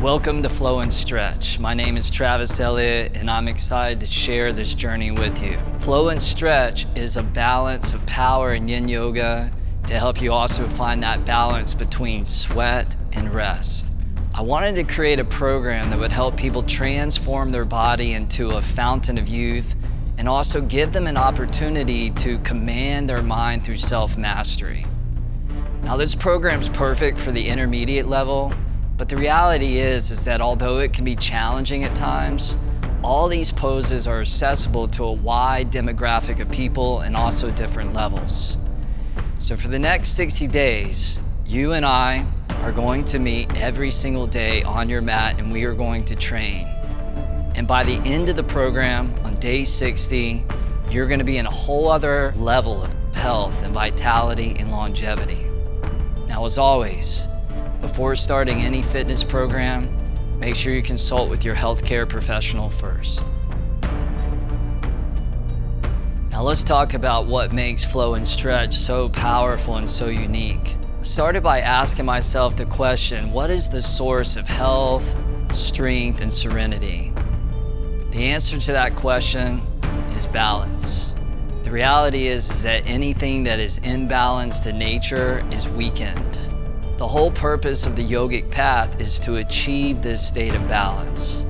Welcome to Flow and Stretch. My name is Travis Eliot, and I'm excited to share this journey with you. Flow and Stretch is a balance of power and yin yoga to help you also find that balance between sweat and rest. I wanted to create a program that would help people transform their body into a fountain of youth and also give them an opportunity to command their mind through self-mastery. Now, this program is perfect for the intermediate level, but the reality is that although it can be challenging at times, all these poses are accessible to a wide demographic of people and also different levels. So for the next 60 days, you and I are going to meet every single day on your mat, and we are going to train. And by the end of the program, on day 60, you're going to be in a whole other level of health and vitality and longevity. Now, as always, before starting any fitness program, make sure you consult with your healthcare professional first. Now let's talk about what makes Flow and Stretch so powerful and so unique. I started by asking myself the question, what is the source of health, strength, and serenity? The answer to that question is balance. The reality is that anything that is imbalanced in nature is weakened. The whole purpose of the yogic path is to achieve this state of balance.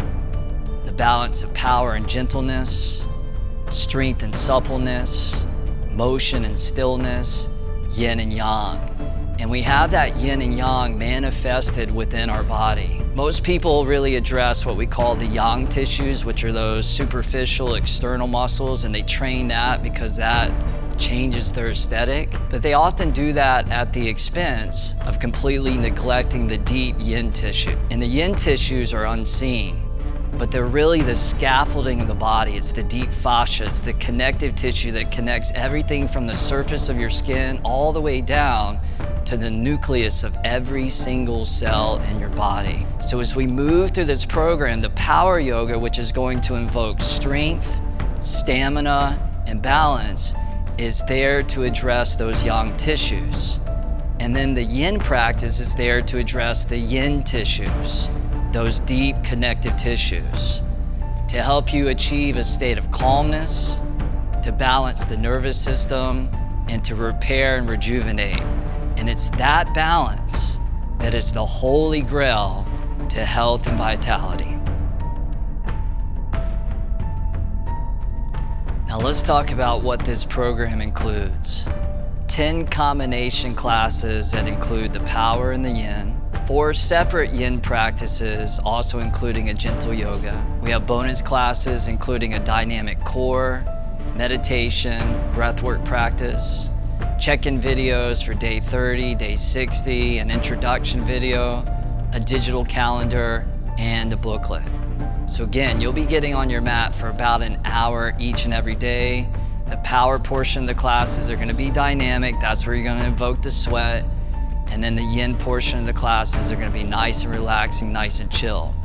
The balance of power and gentleness, strength and suppleness, motion and stillness, yin and yang. And we have that yin and yang manifested within our body. Most people really address what we call the yang tissues, which are those superficial external muscles, and they train that because that changes their aesthetic, but they often do that at the expense of completely neglecting the deep yin tissue. And the yin tissues are unseen, but they're really the scaffolding of the body. It's the deep fascia, it's the connective tissue that connects everything from the surface of your skin all the way down to the nucleus of every single cell in your body. So as we move through this program, the power yoga, which is going to invoke strength, stamina, and balance, is there to address those yang tissues. And then the yin practice is there to address the yin tissues, those deep connective tissues, to help you achieve a state of calmness, to balance the nervous system, and to repair and rejuvenate. And it's that balance that is the holy grail to health and vitality. Now let's talk about what this program includes. 10 combination classes that include the power and the yin, 4 separate yin practices, also including a gentle yoga. We have bonus classes including a dynamic core, meditation, breathwork practice, check-in videos for day 30, day 60, an introduction video, a digital calendar, and a booklet. So again, you'll be getting on your mat for about an hour each and every day. The power portion of the classes are going to be dynamic. That's where you're going to invoke the sweat. And then the yin portion of the classes are going to be nice and relaxing, nice and chill.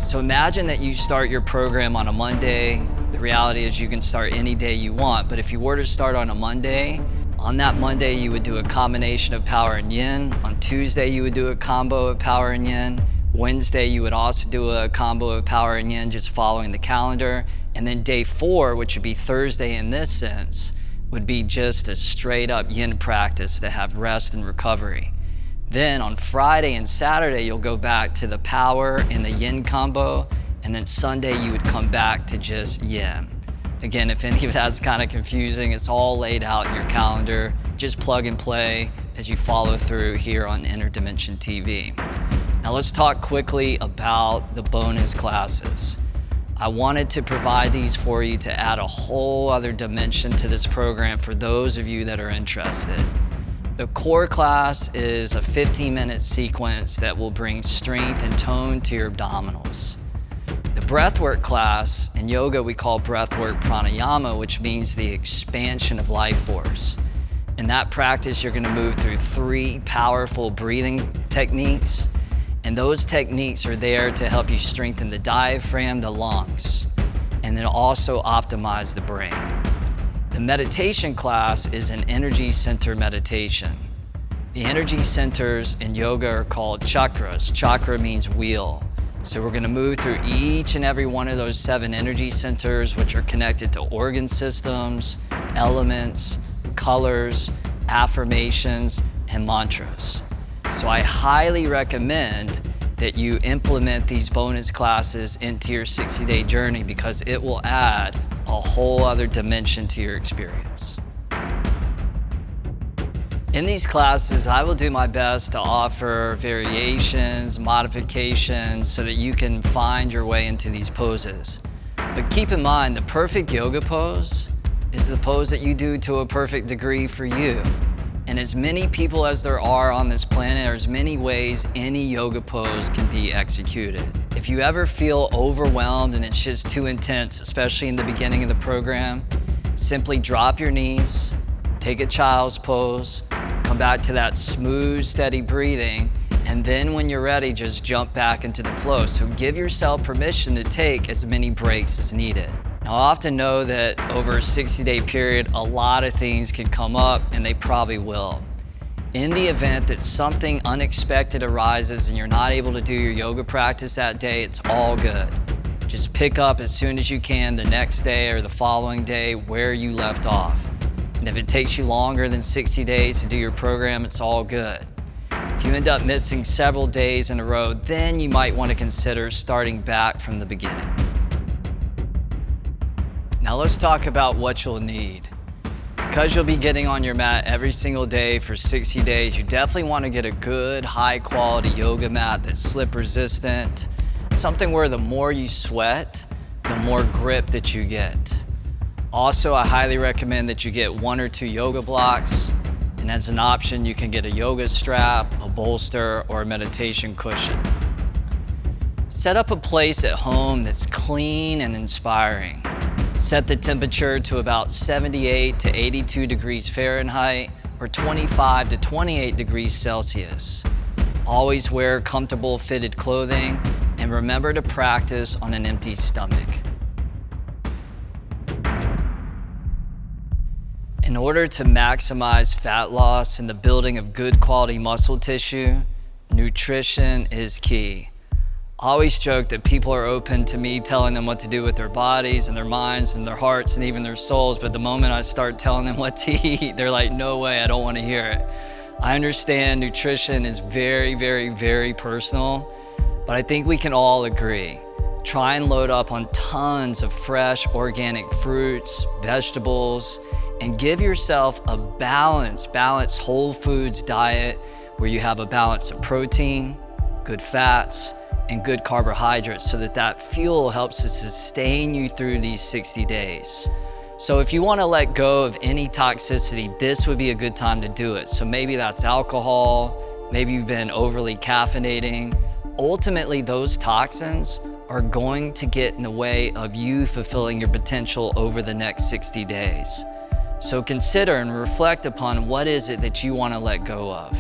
So imagine that you start your program on a Monday. The reality is you can start any day you want, but if you were to start on a Monday, on that Monday you would do a combination of power and yin. On Tuesday you would do a combo of power and yin. Wednesday, you would also do a combo of power and yin, just following the calendar. And then day 4, which would be Thursday in this sense, would be just a straight up yin practice to have rest and recovery. Then on Friday and Saturday, you'll go back to the power and the yin combo. And then Sunday, you would come back to just yin. Again, if any of that's kind of confusing, it's all laid out in your calendar. Just plug and play as you follow through here on Interdimension TV. Now let's talk quickly about the bonus classes. I wanted to provide these for you to add a whole other dimension to this program for those of you that are interested. The core class is a 15-minute sequence that will bring strength and tone to your abdominals. The breathwork class, in yoga we call breathwork pranayama, which means the expansion of life force. In that practice, you're going to move through 3 powerful breathing techniques. And those techniques are there to help you strengthen the diaphragm, the lungs, and then also optimize the brain. The meditation class is an energy center meditation. The energy centers in yoga are called chakras. Chakra means wheel. So we're gonna move through each and every one of those 7 energy centers, which are connected to organ systems, elements, colors, affirmations, and mantras. So I highly recommend that you implement these bonus classes into your 60-day journey because it will add a whole other dimension to your experience. In these classes, I will do my best to offer variations, modifications, so that you can find your way into these poses. But keep in mind, the perfect yoga pose is the pose that you do to a perfect degree for you. And as many people as there are on this planet, there's many ways any yoga pose can be executed. If you ever feel overwhelmed and it's just too intense, especially in the beginning of the program, simply drop your knees, take a child's pose, come back to that smooth, steady breathing, and then when you're ready, just jump back into the flow. So give yourself permission to take as many breaks as needed. Now, I often know that over a 60-day period, a lot of things can come up, and they probably will. In the event that something unexpected arises and you're not able to do your yoga practice that day, it's all good. Just pick up as soon as you can the next day or the following day where you left off. And if it takes you longer than 60 days to do your program, it's all good. If you end up missing several days in a row, then you might want to consider starting back from the beginning. Now let's talk about what you'll need. Because you'll be getting on your mat every single day for 60 days, you definitely want to get a good, high-quality yoga mat that's slip-resistant, something where the more you sweat, the more grip that you get. Also, I highly recommend that you get 1 or 2 yoga blocks, and as an option, you can get a yoga strap, a bolster, or a meditation cushion. Set up a place at home that's clean and inspiring. Set the temperature to about 78 to 82 degrees Fahrenheit or 25 to 28 degrees Celsius. Always wear comfortable fitted clothing, and remember to practice on an empty stomach. In order to maximize fat loss and the building of good quality muscle tissue, nutrition is key. I always joke that people are open to me telling them what to do with their bodies and their minds and their hearts and even their souls, but the moment I start telling them what to eat, they're like, no way, I don't want to hear it. I understand nutrition is very, very, very personal, but I think we can all agree. Try and load up on tons of fresh organic fruits, vegetables, and give yourself a balanced whole foods diet where you have a balance of protein, good fats, and good carbohydrates so that fuel helps to sustain you through these 60 days. So if you want to let go of any toxicity, this would be a good time to do it. So maybe that's alcohol, maybe you've been overly caffeinating. Ultimately, those toxins are going to get in the way of you fulfilling your potential over the next 60 days. So consider and reflect upon what is it that you want to let go of.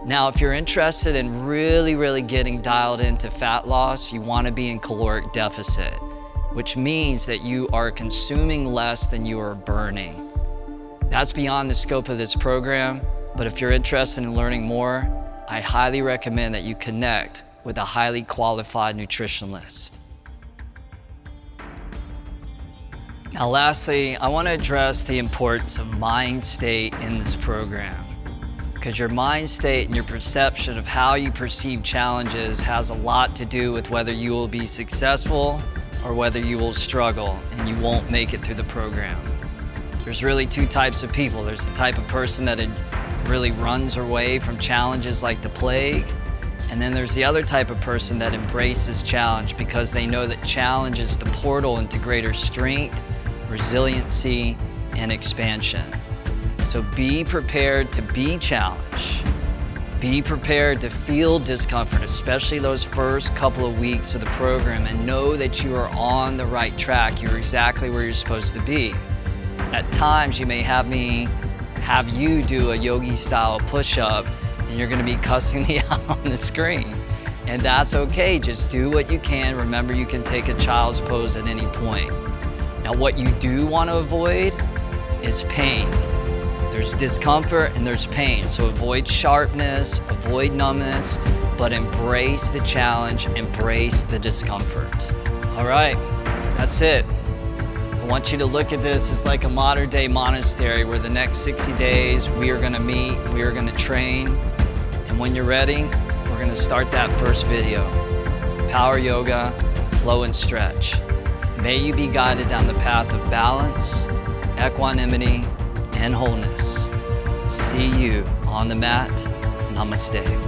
Now, if you're interested in really getting dialed into fat loss, you want to be in caloric deficit, which means that you are consuming less than you are burning. That's beyond the scope of this program, but if you're interested in learning more, I highly recommend that you connect with a highly qualified nutritionist. Now lastly, I want to address the importance of mind state in this program. Because your mind state and your perception of how you perceive challenges has a lot to do with whether you will be successful or whether you will struggle and you won't make it through the program. There's really 2 types of people. There's the type of person that really runs away from challenges like the plague, and then there's the other type of person that embraces challenge because they know that challenge is the portal into greater strength, resiliency, and expansion. So be prepared to be challenged. Be prepared to feel discomfort, especially those first couple of weeks of the program, and know that you are on the right track. You're exactly where you're supposed to be. At times, you may have you do a yogi style push-up, and you're gonna be cussing me out on the screen. And that's okay, just do what you can. Remember, you can take a child's pose at any point. Now, what you do want to avoid is pain. There's discomfort and there's pain, so avoid sharpness, avoid numbness, but embrace the challenge, embrace the discomfort. All right, that's it. I want you to look at this as like a modern day monastery where the next 60 days we are gonna meet, we are gonna train, and when you're ready, we're gonna start that first video. Power yoga, flow and stretch. May you be guided down the path of balance, equanimity, and wholeness. See you on the mat. Namaste.